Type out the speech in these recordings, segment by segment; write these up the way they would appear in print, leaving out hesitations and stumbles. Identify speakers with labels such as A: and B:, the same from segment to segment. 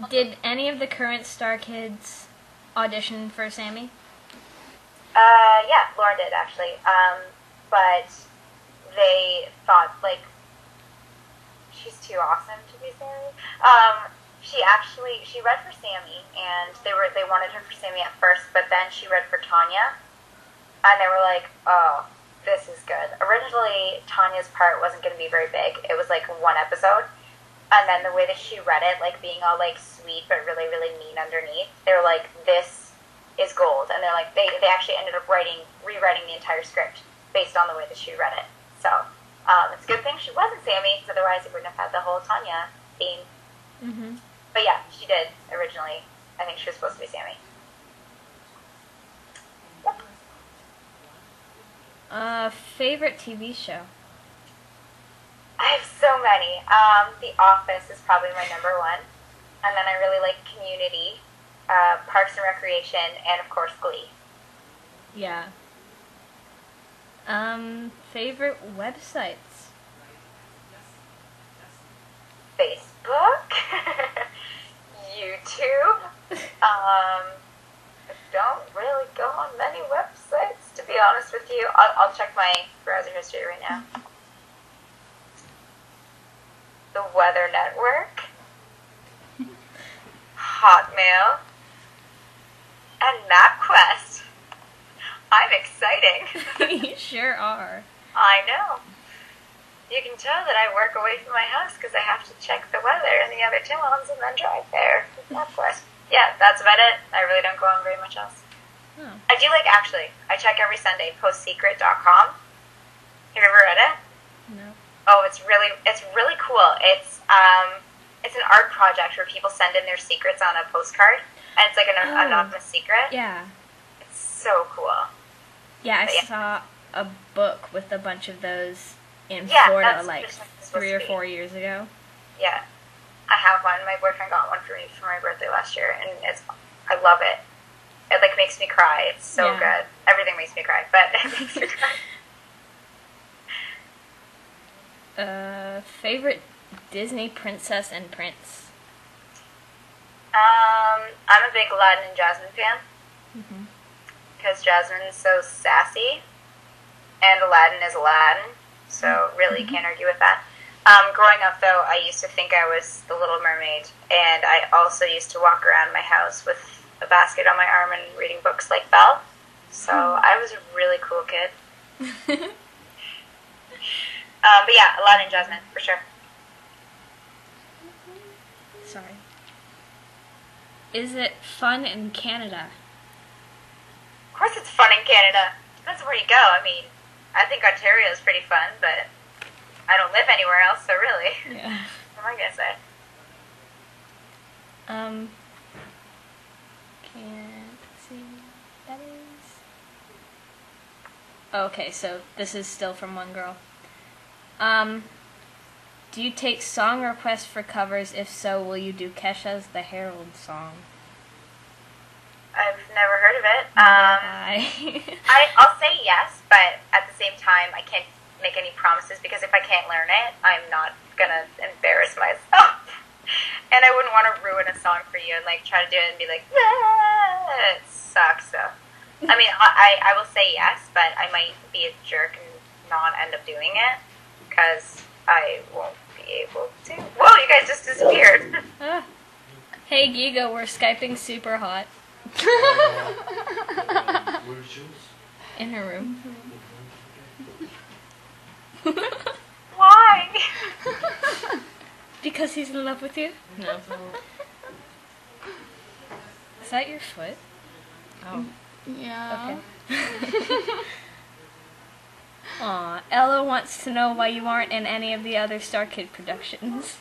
A: Did any of the current Star Kids audition for Sammy?
B: Yeah, Lauren did actually. But they thought like she's too awesome to be Sammy. She read for Sammy, and they wanted her for Sammy at first, but then she read for Tanya, and they were like, oh, this is good. Originally, Tanya's part wasn't going to be very big. It was like one episode, and then the way that she read it, like being all like sweet but really really mean underneath, they were like, this is gold, and they're like they actually ended up rewriting the entire script based on the way that she read it. So it's a good thing she wasn't Sammy, because otherwise it wouldn't have had the whole Tanya theme.
A: Mm-hmm.
B: But yeah, she did originally. I think she was supposed to be Sammy.
A: Favorite TV show?
B: I have so many. The Office is probably my number one. And then I really like Community, Parks and Recreation, and of course Glee.
A: Yeah. Favorite websites?
B: Facebook, YouTube. I don't really go on many websites, to be honest with you. I'll check my browser history right now. The Weather Network, Hotmail, and MapQuest. I'm exciting.
A: You sure are.
B: I know. You can tell that I work away from my house because I have to check the weather in the other towns and then drive there with MapQuest. Yeah, that's about it. I really don't go on very much else.
A: Oh.
B: I do actually, I check every Sunday, postsecret.com. Have you ever read it?
A: No.
B: Oh, it's really cool. It's an art project where people send in their secrets on a postcard, and it's like an anonymous secret.
A: Yeah.
B: It's so cool.
A: Yeah, I saw a book with a bunch of those in Florida like 3 or 4 years ago.
B: Yeah. I have one. My boyfriend got one for me for my birthday last year, and I love it. It like makes me cry. It's so good. Everything makes me cry, but it makes me
A: cry. Favorite Disney princess and prince?
B: I'm a big Aladdin and Jasmine fan. Because Jasmine is so sassy, and Aladdin is Aladdin, so really can't argue with that. Growing up, though, I used to think I was the Little Mermaid, and I also used to walk around my house with a basket on my arm and reading books like Belle. So I was a really cool kid. But yeah, Aladdin and Jasmine, for sure.
A: Sorry. Is it fun in Canada?
B: Of course it's fun in Canada. Depends on where you go. I mean, I think Ontario is pretty fun, but I don't live anywhere else, so really.
A: Yeah.
B: What am I gonna say?
A: Can't see what that is. Okay, so this is still from one girl. Do you take song requests for covers? If so, will you do Kesha's The Herald song?
B: I've never heard of it.
A: I'll
B: I'll say yes, but at the same time, I can't make any promises because if I can't learn it, I'm not gonna embarrass myself. And I wouldn't want to ruin a song for you and like try to do it and be like, ah, it sucks. So, I mean, I will say yes, but I might be a jerk and not end up doing it because I won't be able to. Whoa, you guys just disappeared.
A: Hey, Giga, we're Skyping super hot. In her room.
B: Why?
A: Because he's in love with you? No. Is that your foot? Oh.
C: Yeah.
A: Okay. Aw, Ella wants to know why you aren't in any of the other Star Kid productions.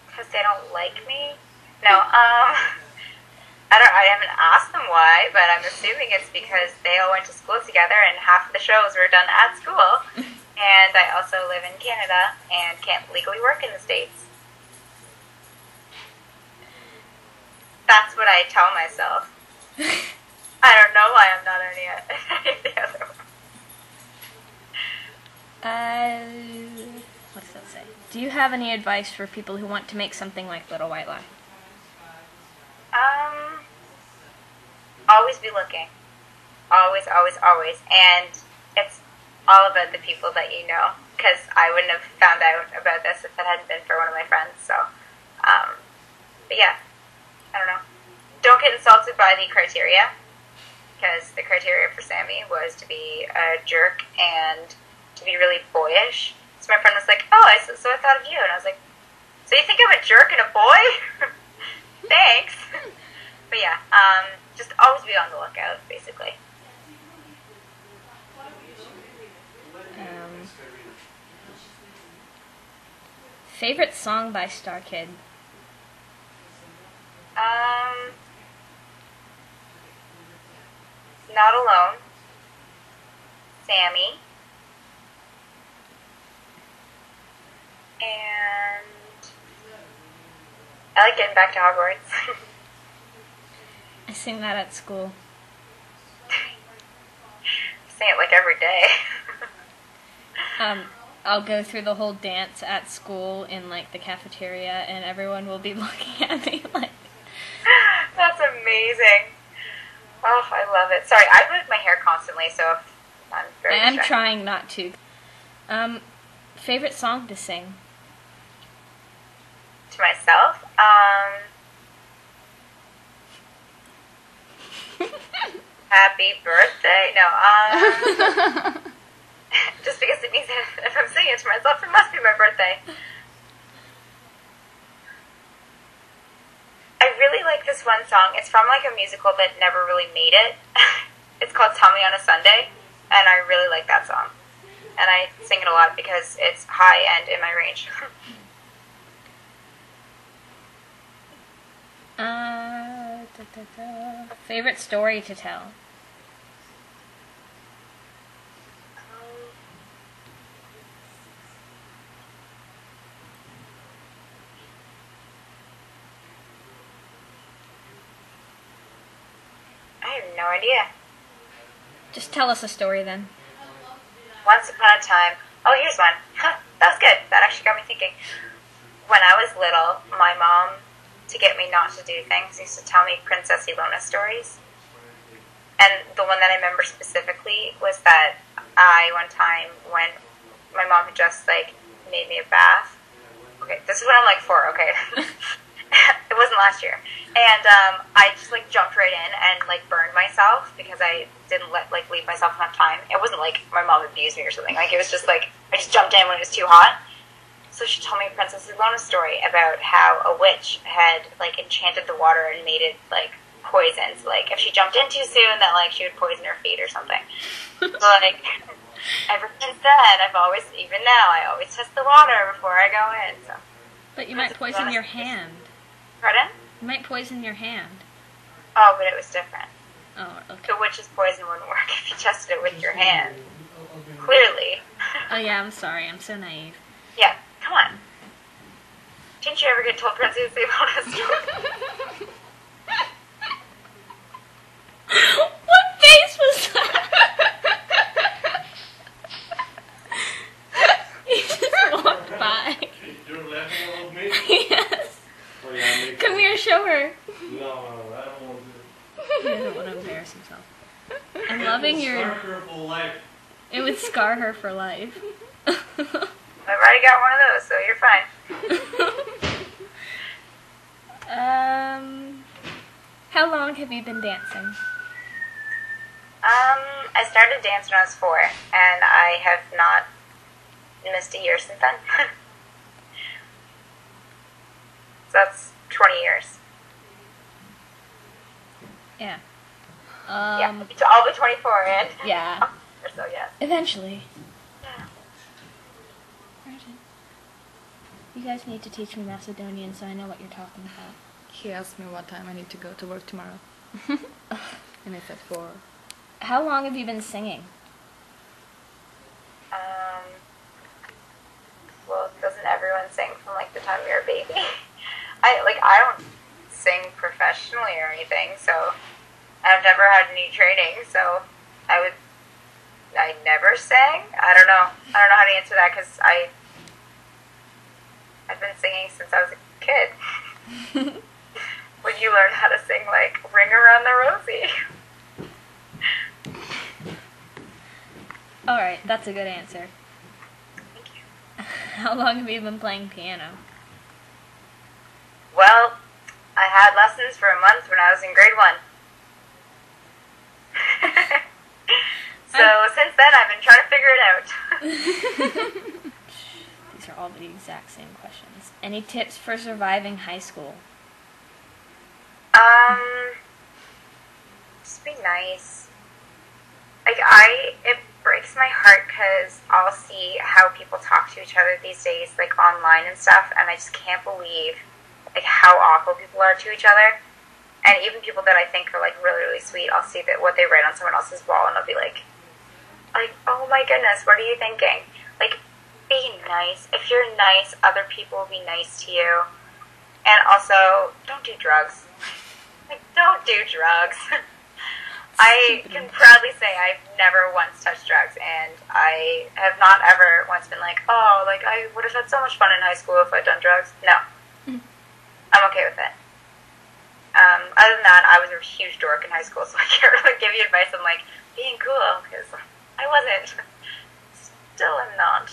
B: Because they don't like me? No, I haven't asked them why, but I'm assuming it's because they all went to school together and half of the shows were done at school. And I also live in Canada and can't legally work in the States. That's what I tell myself. I don't know why I'm not any of the other ones.
A: What does that say? Do you have any advice for people who want to make something like Little White Lie?
B: be looking. Always, always, always. And it's all about the people that you know, because I wouldn't have found out about this if it hadn't been for one of my friends. So, but yeah, I don't know. Don't get insulted by the criteria, because the criteria for Sammy was to be a jerk and to be really boyish. So my friend was like, "Oh, so I thought of you," and I was like, "So you think I'm a jerk and a boy?" Thanks. But yeah, just always be on the lookout, basically.
A: Favorite song by Star Kid?
B: Not Alone. Sammy. And I like Getting Back to Hogwarts.
A: I sing that at school.
B: Sing it like every day.
A: I'll go through the whole dance at school in like the cafeteria, and everyone will be looking at me like.
B: That's amazing. Oh, I love it. Sorry, I move my hair constantly, so I'm very
A: I'm trying not to. Favorite song to sing?
B: To myself? Happy birthday. No, just because it means that if I'm singing it to myself, it must be my birthday. I really like this one song. It's from like a musical that never really made it. It's called Tell Me on a Sunday, and I really like that song. And I sing it a lot because it's high and in my range.
A: Favorite story to tell?
B: I have no idea.
A: Just tell us a story then.
B: Once upon a time. Oh, here's one. That was good. That actually got me thinking. When I was little, my mom, to get me not to do things, used to tell me Princess Elona stories. And the one that I remember specifically was that one time when my mom had just like made me a bath. Okay, this is when I'm like 4. Okay. It wasn't last year. And I just like jumped right in and like burned myself because I didn't leave myself enough time. It wasn't like my mom abused me or something. Like it was just like I just jumped in when it was too hot. So she told me Princess Elona's story about how a witch had like enchanted the water and made it like poison. So like if she jumped in too soon, that like she would poison her feet or something. So like ever since then, even now, I always test the water before I go in. So.
A: But you might poison your hand.
B: Pardon?
A: You might poison your hand.
B: Oh, but it was different.
A: Oh, okay.
B: The witch's poison wouldn't work if you tested it with your hand. Clearly.
A: Oh yeah, I'm sorry. I'm so naive.
B: Yeah, come on. Didn't you ever get told Princess Elona's story?
A: What face was that? He just walked by.
C: You're laughing at me?
A: Yes.
C: Oh, yeah,
A: Come here, show her.
C: No, I don't want to.
A: He doesn't want to embarrass himself. I'm loving your...
C: Scar her for life.
A: It would scar her for life.
B: I've already got one of those, so you're fine.
A: How long have you been dancing?
B: I started dancing when I was 4, and I have not missed a year since then. So that's 20 years.
A: Yeah.
B: Yeah, I'll be 24 and...
A: Yeah.
B: Or so, yes.
A: Eventually.
B: Yeah.
A: You guys need to teach me Macedonian so I know what you're talking about.
D: He asked me what time I need to go to work tomorrow. And I said 4.
A: How long have you been singing?
B: Well, doesn't everyone sing from like the time you're a baby? I don't sing professionally or anything, so I've never had any training, so I never sang. I don't know how to answer that because I've been singing since I was a kid. When you learn how to sing like Ring Around the Rosie.
A: All right, that's a good answer.
B: Thank you.
A: How long have you been playing piano?
B: Well, I had lessons for a month when I was in grade 1. So since then, I've been trying to figure it out.
A: These are all the exact same questions. Any tips for surviving high school?
B: Just be nice. Like, it breaks my heart because I'll see how people talk to each other these days, like online and stuff, and I just can't believe, like, how awful people are to each other. And even people that I think are, like, really, really sweet, I'll see that what they write on someone else's wall, and I'll be like, oh my goodness, what are you thinking? Like, be nice. If you're nice, other people will be nice to you. And also, don't do drugs. Like, don't do drugs. I can proudly say I've never once touched drugs, and I have not ever once been like, oh, like, I would have had so much fun in high school if I'd done drugs. No. I'm okay with it. Other than that, I was a huge dork in high school, so I can't really give you advice on, like, being cool, because I wasn't. Still am not.